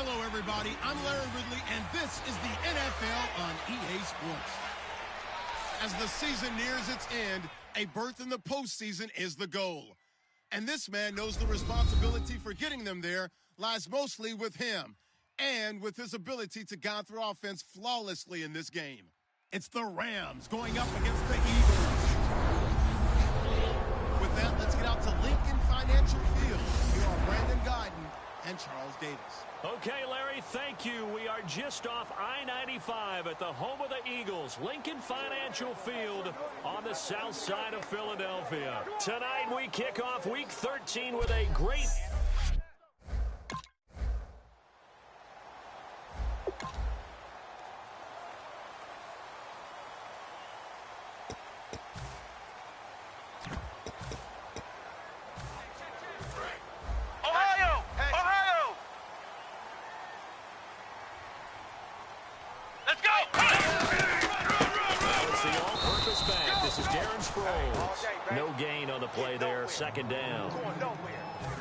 Hello, everybody. I'm Larry Ridley, and this is the NFL on EA Sports. As the season nears its end, a berth in the postseason is the goal. And this man knows the responsibility for getting them there lies mostly with him and with his ability to guide through offense flawlessly in this game. It's the Rams going up against the Eagles. With that, let's get out to Lincoln Financial Field. Here are Brandon Guyton and Charles Davis. Okay, Larry, thank you. We are just off I-95 at the home of the Eagles, Lincoln Financial Field on the south side of Philadelphia. Tonight we kick off Week 13 with a great... No gain on the play there, second down.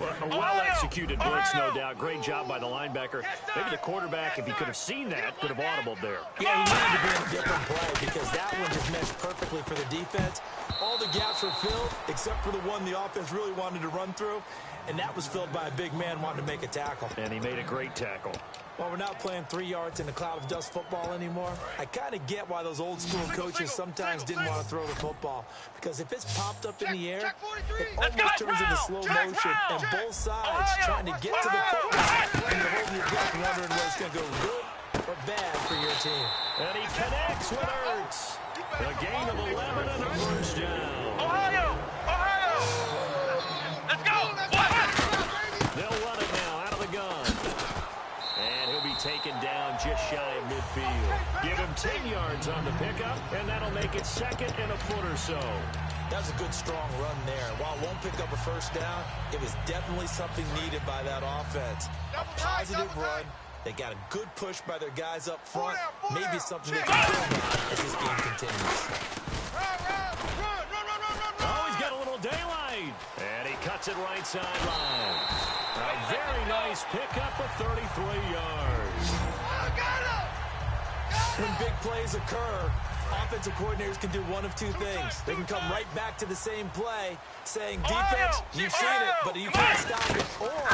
A well-executed blitz, no doubt. Great job by the linebacker. Maybe the quarterback, if he could have seen that, could have audibled there. Yeah, he needed to be in a different play because that one just meshed perfectly for the defense. All the gaps were filled except for the one the offense really wanted to run through, and that was filled by a big man wanting to make a tackle. And he made a great tackle. While we're not playing 3 yards in a cloud of dust football anymore, I kind of get why those old school coaches sometimes didn't want to throw the football. Because if it's popped up in the air, it almost turns into slow motion, and both sides trying to get to the football, and you're holding your breath wondering whether it's going to go good or bad for your team. And he connects with Ertz. A gain of 11 and a first down. Ohio! Let's go! They'll run it now out of the gun. And he'll be taken down just shy of midfield. Give him 10 yards on the pickup, and that'll make it second and a foot or so. That was a good, strong run there. While it won't pick up a first down, it was definitely something needed by that offense. A positive run. They got a good push by their guys up front. Maybe something they can build on as this game continues. Oh, he's got a little daylight. And he cuts it right sideline. A very nice pickup of 33 yards. When big plays occur, offensive coordinators can do one of two things. They can come right back to the same play, saying, defense, you've seen it, but you can't stop it. Or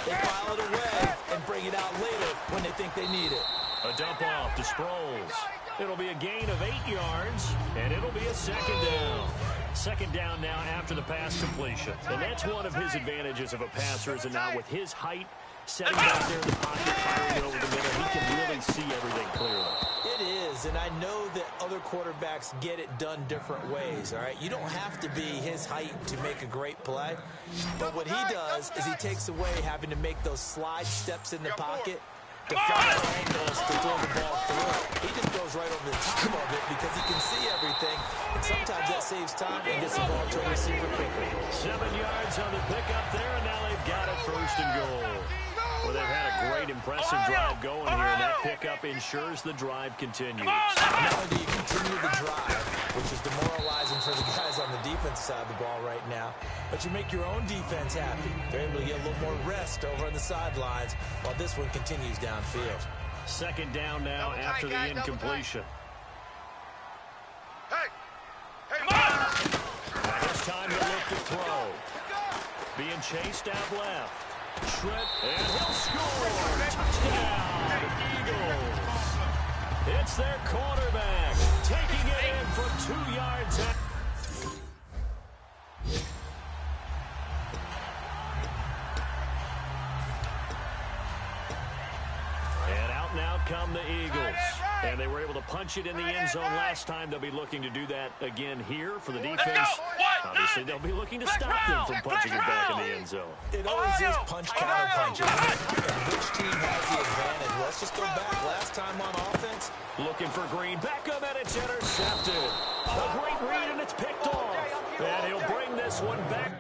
they file it away and bring it out later when they think they need it. A dump off to Sproles. It'll be a gain of 8 yards, and it'll be a second down. Second down now after the pass completion. And that's one of his advantages of a passer, is now with his height, setting out there in the pocket, firing it over the middle, he can really see everything clearly. It is, and I know that other quarterbacks get it done different ways, all right? You don't have to be his height to make a great play, but what he does is he takes away having to make those slide steps in the pocket to find angles to throw the ball through. He just goes right over the top of it because he can see everything, and sometimes that saves time and gets the ball to a receiver quickly. 7 yards on the pickup there, and now they've got it first and goal. Well, they've had a great, impressive drive going here, and that pickup ensures the drive continues. Not only do you continue the drive, which is demoralizing for the guys on the defense side of the ball right now, but you make your own defense happy. They're able to get a little more rest over on the sidelines while this one continues downfield. Second down now after the incompletion. Now this time he'll look to throw. Being chased out left. Trent, and he'll score. Touchdown, Eagles. It's their quarterback taking it in from 2 yards out. And out now come the Eagles. And they were able to punch it in the end zone last time. They'll be looking to do that again here for the defense. Obviously, they'll be looking to stop them from punching it back in the end zone. It always is punch-counter-punch. And which team has the advantage? Let's just go back. Last time on offense. Looking for Green. Back up, and it's intercepted. A great read, and it's picked off. And he'll bring this one back.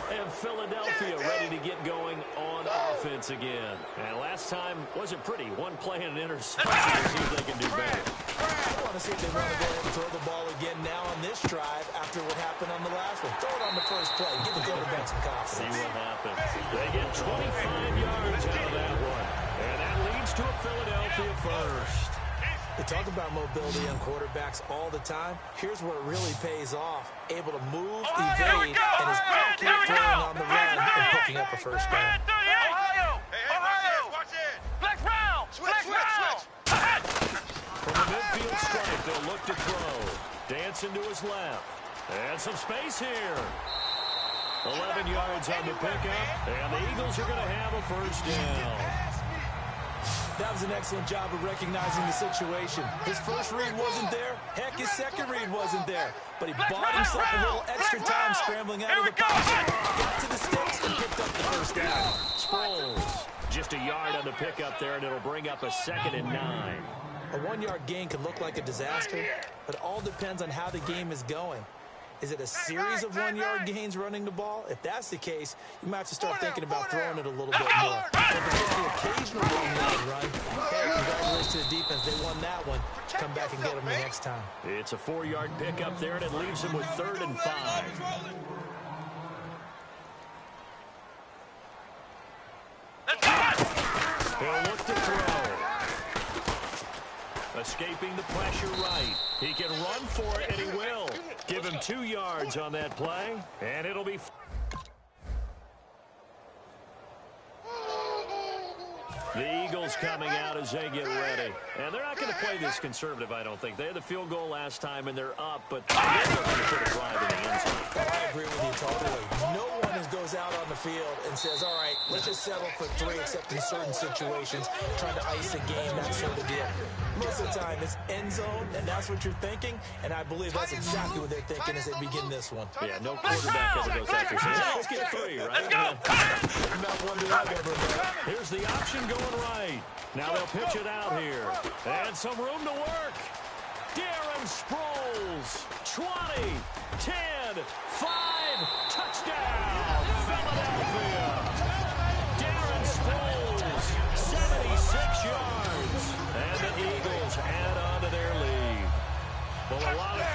And Philadelphia ready to get going on offense again. And last time wasn't pretty. One play and an interception. We'll see if they can do better. I want to see if they want to go ahead and throw the ball again now on this drive after what happened on the last one. Throw it on the first play. Give the quarterback some confidence. See what happens. They get 25 yards out of that one. And that leads to a Philadelphia first. They talk about mobility on quarterbacks all the time. Here's where it really pays off. Able to move, evade, and is accurate throwing on the run and picking up a first down. Ohio! Watch it! Flex round! Flex round! From the midfield stripe, they'll look to throw. Dancing to his left. And some space here. 11 yards on the pickup, and the Eagles are going to have a first down. That was an excellent job of recognizing the situation. His first read wasn't there. Heck, his second read wasn't there. But he bought himself a little extra time scrambling out of the pocket. Got to the sticks and picked up the first down. Sproles, just a yard on the pickup there, and it'll bring up a 2nd and 9. A 1-yard gain can look like a disaster, but it all depends on how the game is going. Is it a series of 1-yard gains running the ball? If that's the case, you might have to start thinking about throwing it a little bit more. If it's just the occasional 1-yard run, hey, congratulations to the defense. They won that one. Come back and get them the next time. It's a 4-yard pickup there, and it leaves him with 3rd and 5. He'll look to throw. Escaping the pressure right. He can run for it, and he will. Give him 2 yards on that play, and it'll be... The Eagles coming out as they get ready. And they're not going to play this conservative, I don't think. They had the field goal last time, and they're up, but they're going to put a drive in the end zone. I agree with you totally. No one goes out on the field and says, all right, let's just settle for 3, except in certain situations, trying to ice a game, that sort of deal. Most of the time, it's end zone, and that's what you're thinking, and I believe that's exactly what they're thinking as they begin this one. Yeah, no quarterback ever goes after saying, let's get 3, right? Not one that I've ever met. Here's the option going right. Now they'll pitch it out here. And some room to work. Darren Sproles, 20, 10, 5, touchdown, Philadelphia. Darren Sproles, 76 yards. And the Eagles add on to their lead. Well, a lot of...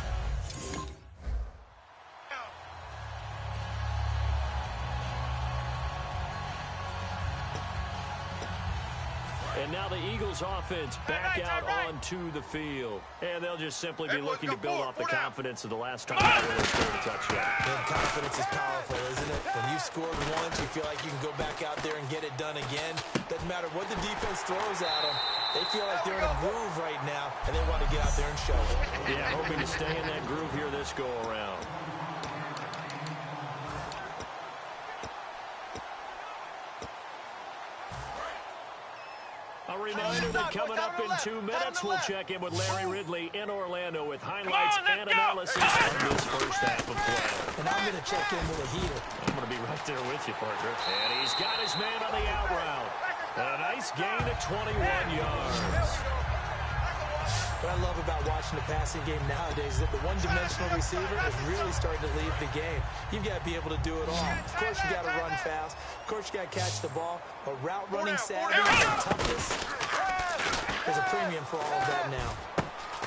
And now the Eagles offense back out onto the field. And they'll just simply be looking to build off the confidence of the last time they really scored a touchdown. And confidence is powerful, isn't it? When you've scored once, you feel like you can go back out there and get it done again. Doesn't matter what the defense throws at them. They feel like they're in a groove right now, and they want to get out there and show it. Yeah, hoping to stay in that groove here this go-around. A reminder that coming up in 2 minutes, we'll check in with Larry Ridley in Orlando with highlights and analysis on this first half of play. And I'm going to check in with a heater. I'm going to be right there with you, partner. And he's got his man on the out route. And a nice gain of 21 yards. What I love about watching the passing game nowadays is that the one-dimensional receiver is really starting to leave the game. You've got to be able to do it all. Of course, you got to run fast. Of course, you got to catch the ball. But route running savvy and toughness, there's a premium for all of that now.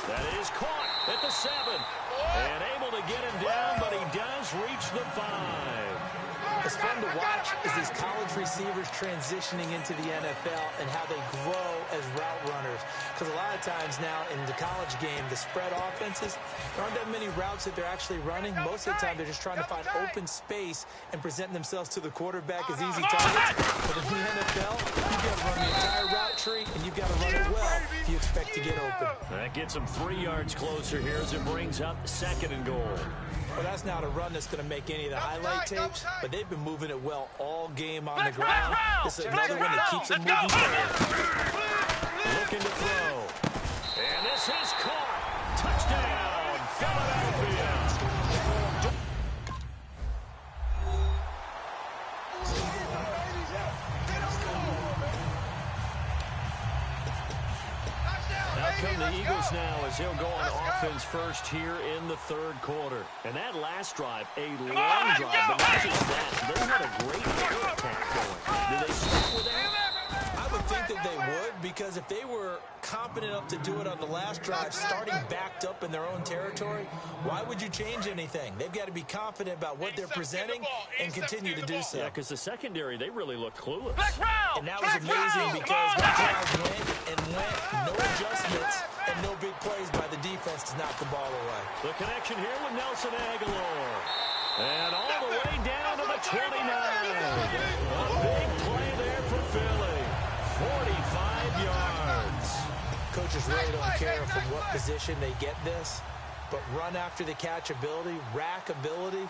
That is caught at the 7. And able to get him down, but he does reach the 5. It's fun to watch as these college receivers transitioning into the NFL and how they grow as route runners. Because a lot of times now in the college game, the spread offenses, there aren't that many routes that they're actually running. Most of the time, they're just trying to find open space and present themselves to the quarterback as easy targets. But in the NFL, you've got to run the entire route tree, and you've got to run it well if you expect to get open. That gets them 3 yards closer here as it brings up 2nd and goal. Well, that's not a run that's going to make any of the highlight tapes, but they've been moving it well all game on the ground. This is another one that keeps them moving forward. Looking to throw. And this is caught. Touchdown, Philadelphia. Now come the Eagles now as they'll go on offense first here in the third quarter. And that last drive, a long drive, but not just that. They had a great air attack going. Do they stick with that? I would think that they would, because if they were competent enough to do it on the last drive, starting backed up in their own territory, why would you change anything? They've got to be confident about what they're presenting and continue to do so. Yeah, because the secondary, they really look clueless. And that was amazing because that drive went, no adjustments, and no big plays by the defense to knock the ball away. The connection here with Nelson Aguilar. And all the way down to the 29. A big play there for Philly. 45 yards. Coaches really don't care from what position they get this, but run after the catch ability, rack ability,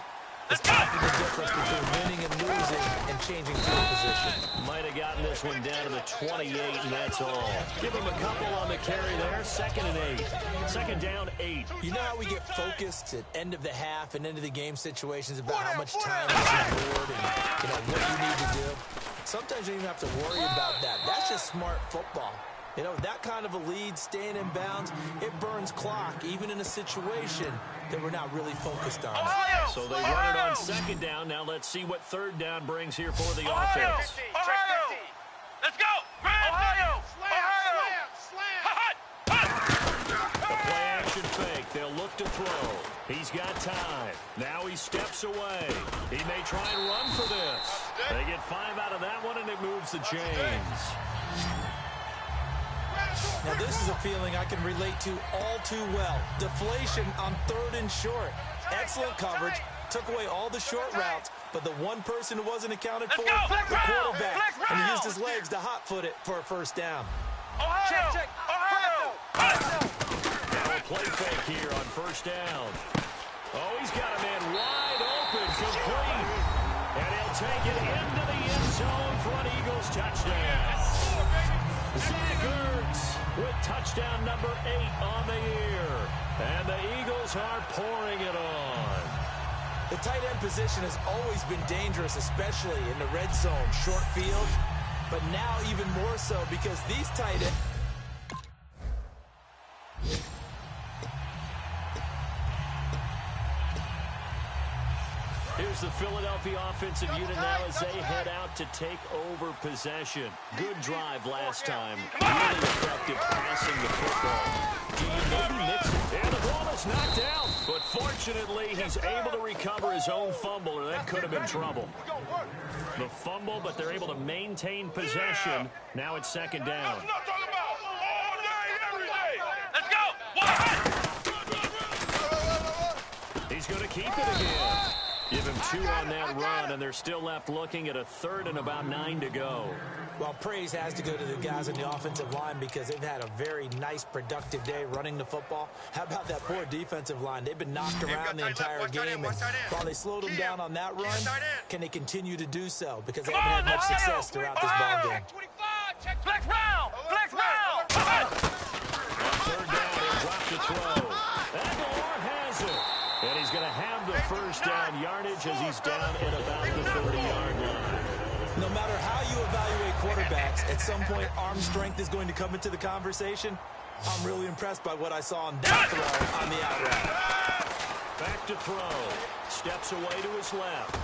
is often the difference between winning and losing and changing field position. Might have gotten this one down to the 28, and that's all. Give him a couple on the carry there. 2nd and 8. Second down, 8. You know how we get focused at end of the half and end of the game situations about how much time is on board and what you need to do? Sometimes you don't even have to worry about that. That's just smart football. That kind of a lead, staying in bounds, it burns clock, even in a situation that we're not really focused on. So they run it on 2nd down. Now let's see what 3rd down brings here for the offense. Ohio! Let's go! Ohio! The play action fake. They'll look to throw. He's got time. Now he steps away. He may try and run for this. They get 5 out of that one, and it moves the chains. Now, this is a feeling I can relate to all too well. Deflation on 3rd and short. Excellent coverage. Took away all the short routes, but the one person who wasn't accounted for, the quarterback. And he used his legs to hot-foot it for a 1st down. Ohio! Check. Ohio! Now a play fake here on 1st down. Oh, he's got a man wide open, complete. And he'll take it into the end zone for an Eagles touchdown. Zach Ertz with touchdown number 8 on the year. And the Eagles are pouring it on. The tight end position has always been dangerous, especially in the red zone, short field. But now even more so because these tight ends... Here's the Philadelphia offensive unit now as they head out to take over possession. Good drive last time. Really effective passing the football. Maybe Nixon. And the ball is knocked out. But fortunately, he's able to recover his own fumble, or that could have been trouble. The fumble, but they're able to maintain possession. Now it's 2nd down. Let's go! He's going to keep it again. Give him 2 on that run, and they're still left looking at a 3rd and about 9 to go. Well, praise has to go to the guys on the offensive line because they've had a very nice, productive day running the football. How about that poor defensive line? They've been knocked around the entire game, and while they slowed them down on that run, can they continue to do so? Because they haven't had much success throughout this ballgame. Flex round! Flex round! 3rd down, he'll drop the throw. Aguilar has it. And he's going to have the 1st down yardage as he's down at about the 30-yard line. No matter how you evaluate quarterbacks, at some point arm strength is going to come into the conversation. I'm really impressed by what I saw on that throw on the out route. Back to throw. Steps away to his left.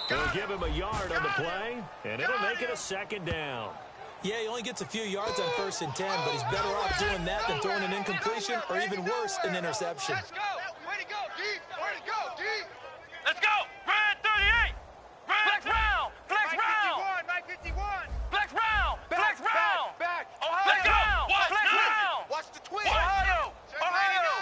They'll give him a yard on the play, and it'll make it a 2nd down. Yeah, he only gets a few yards on 1st and 10, but he's better off doing that than throwing an incompletion or even worse, an interception. Let's go! Way to go, D! Way to go, D! Let's go! Red 38! Flex round! Flex round! 951! Flex round! Flex round! Back! Ohio! Flex round! Flex round! Watch the twin! Ohio! Ohio!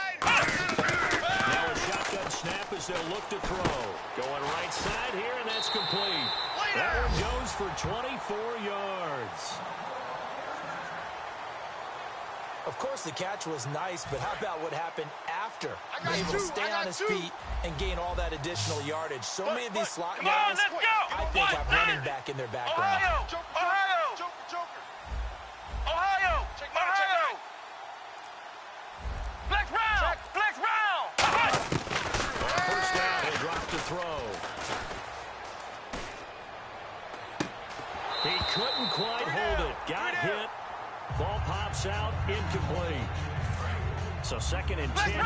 Now a shotgun snap as they'll look to throw. Going right side here, and that's complete. That one goes for 24 yards. Of course, the catch was nice, but how about what happened after? Able to stay on his feet and gain all that additional yardage. So many of these slot guys, I think, have running back in their background. Ohio! Ohio! Ohio! Ohio! Flex round! Flex round! 1st down, he'll drop to throw. He couldn't quite hold it. Got hit. Ball pops out, incomplete. So 2nd and 10 here.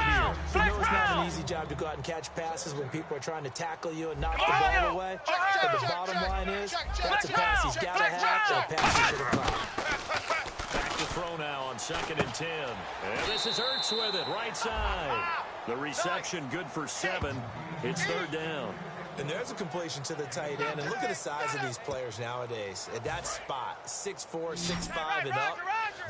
You know it's not an easy job to go out and catch passes when people are trying to tackle you and knock the ball away. But the bottom line is, that's a pass he's got to have and a pass he should have caught. Back to throw now on 2nd and 10. And this is Ertz with it, right side. The reception good for 7. It's 3rd down. And there's a completion to the tight end. And look at the size of these players nowadays. At that spot, 6'4", 6'5", and up.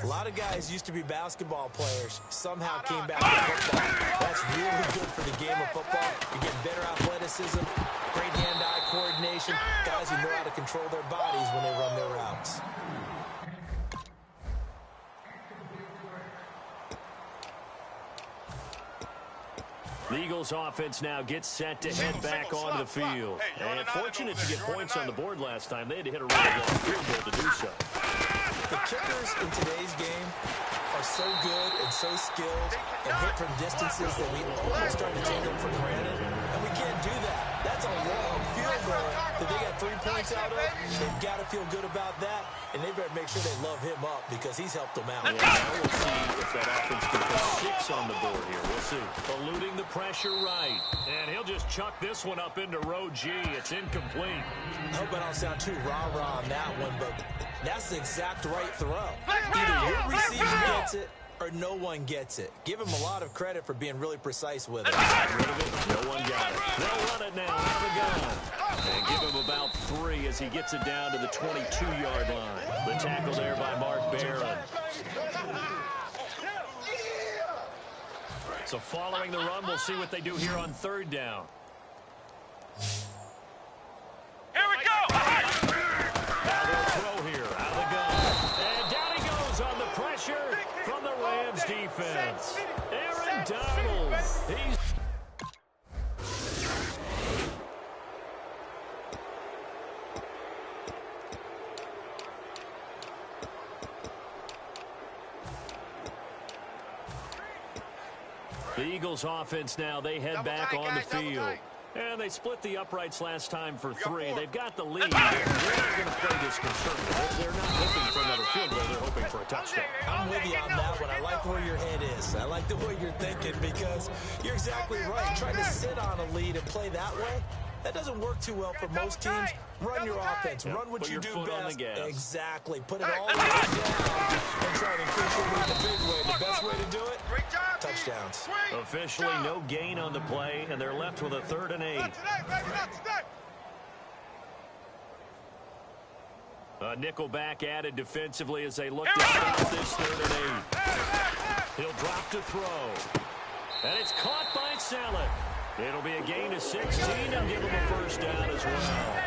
A lot of guys used to be basketball players. Somehow came back to football. That's really good for the game of football. You get better athleticism, great hand-eye coordination. Guys who know how to control their bodies when they run their routes. The Eagles offense now gets set to head back onto the field. And fortunate to get points on the board last time. They had to hit a really long field goal to do so. The kickers in today's game are so good and so skilled and hit from distances that we almost start to take them for granted. And we can't do that. That's a long field goal that they got 3 points out of. They've got to feel good about that. And they better make sure they love him up because he's helped them out. Yeah, we'll see if that offense can put 6 on the board here. We'll see. Eluding the pressure right. And he'll just chuck this one up into row G. It's incomplete. I hope I don't sound too rah-rah on that one, but that's the exact right throw. Either your receiver gets it or no one gets it. Give him a lot of credit for being really precise with it. No one got it. They'll run it now out of the gun. And give him about 3 as he gets it down to the 22-yard line. The tackle there by Mark Barron. So following the run, we'll see what they do here on 3rd down. Here we go! Now they'll throw here out of the gun. And down he goes on the pressure from the Rams defense. Aaron Donald. He's... The Eagles offense now, they head back on the field. And they split the uprights last time for 3. They've got the lead. They're going to play this conservative. They're not hoping for another field goal. They're hoping for a touchdown. I'm with you on that one. I like where your head is. I like the way you're thinking because you're exactly right. Trying to sit on a lead and play that way, that doesn't work too well for most teams. Run your offense. Run what you do best. Exactly. Put it all the way down and try to increase your lead the big way. The best way to do it, touchdowns. Officially no gain on the play, and they're left with a 3rd and 8. A nickel back added defensively as they look to stop this 3rd and 8. He'll drop to throw. And it's caught by Saleh. It'll be a gain of 16 and give him a 1st down as well.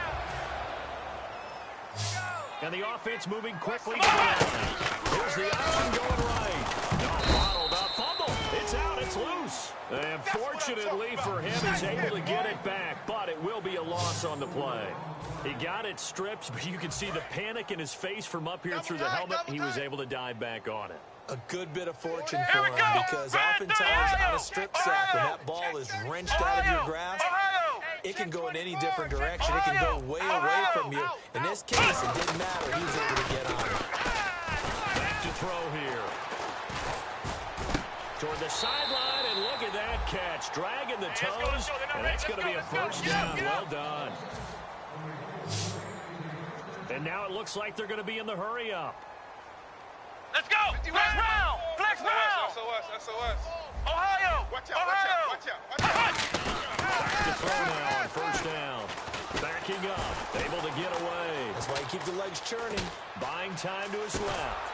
And the offense moving quickly to the line. Here's the option going right. No, bottled up. Fumble. It's out. It's loose. And fortunately for him, he's able to get it back, but it will be a loss on the play. He got it stripped, but you can see the panic in his face from up here through the helmet. He was able to dive back on it. A good bit of fortune for him because oftentimes on a strip sack, when that ball is wrenched out of your grasp, it can go in any different direction. It can go way away from you. In this case, it didn't matter. He was able to get on it. Back to throw here. Toward the sideline, and look at that catch. Dragging the toes, and that's going to be a 1st down. Well done. And now it looks like they're going to be in the hurry-up. Let's go! Flex round! Flex round! SOS. Ohio! Watch out. Back to throw now on 1st down. Backing up, able to get away. That's why you keep the legs churning. Buying time to his left.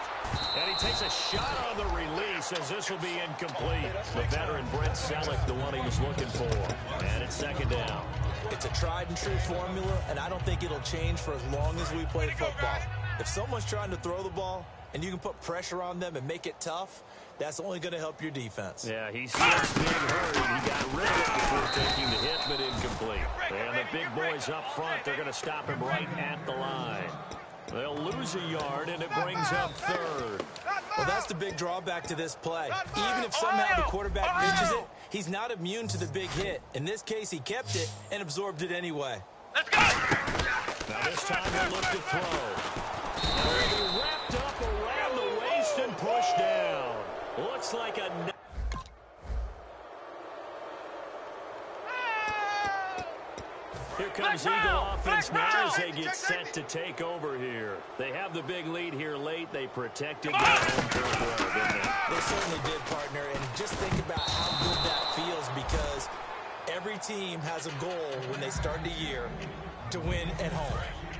And he takes a shot on the release as this will be incomplete. The veteran Brent Selleck, the one he was looking for. And it's 2nd down. It's a tried and true formula, and I don't think it'll change for as long as we play football. If someone's trying to throw the ball, and you can put pressure on them and make it tough, that's only going to help your defense. Yeah, he seems being hurried. He got rid of it before taking the hit, but incomplete. And the big boys up front, they're going to stop him right at the line. They'll lose a yard, and it brings up 3rd. Well, that's the big drawback to this play. Even if somehow the quarterback pitches it, he's not immune to the big hit. In this case, he kept it and absorbed it anyway. Let's go! Now this time they'll look to throw. They'll be wrapped up around the waist and pushed down. Looks like a... Here comes Eagle offense now as they get set to take over here. They have the big lead here late. They protected their home turf well, didn't they? They certainly did, partner. And just think about how good that feels, because every team has a goal when they start the year to win at home.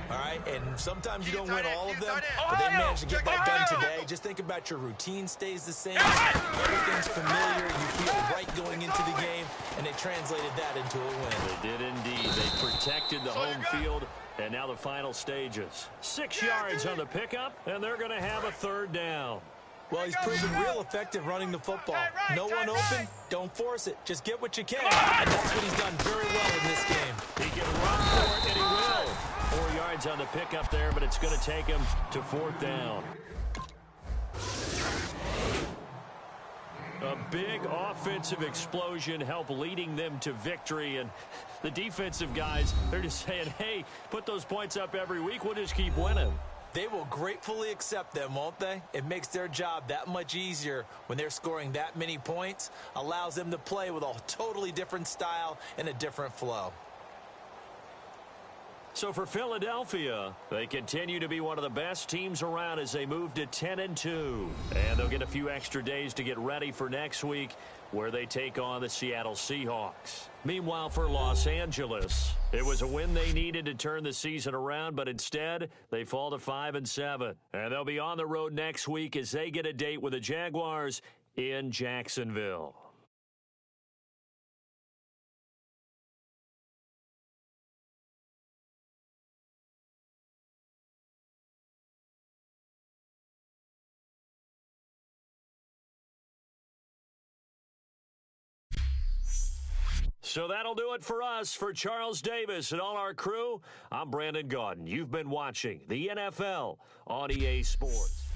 All right, and sometimes you don't win all of them, but they managed to get that done today. Just think about your routine stays the same. Everything's familiar. You feel right going into the game, and they translated that into a win. They did indeed. They protected the home field, and now the final stages. 6 yards on the pickup, and they're going to have a third down. Well, he's proven real effective running the football. No one open, don't force it. Just get what you can, and that's what he's done very well in this game. He can run for it, and he will. 4 yards on the pickup there, but it's going to take him to fourth down. A big offensive explosion helped leading them to victory, and the defensive guys, they're just saying, hey, put those points up every week, we'll just keep winning. They will gratefully accept them, won't they? It makes their job that much easier when they're scoring that many points, allows them to play with a totally different style and a different flow. So for Philadelphia, they continue to be one of the best teams around as they move to 10-2. And they'll get a few extra days to get ready for next week, where they take on the Seattle Seahawks. Meanwhile, for Los Angeles, it was a win they needed to turn the season around, but instead, they fall to 5-7. And they'll be on the road next week as they get a date with the Jaguars in Jacksonville. So that'll do it for us. For Charles Davis and all our crew, I'm Brandon Gaudin. You've been watching the NFL on EA Sports.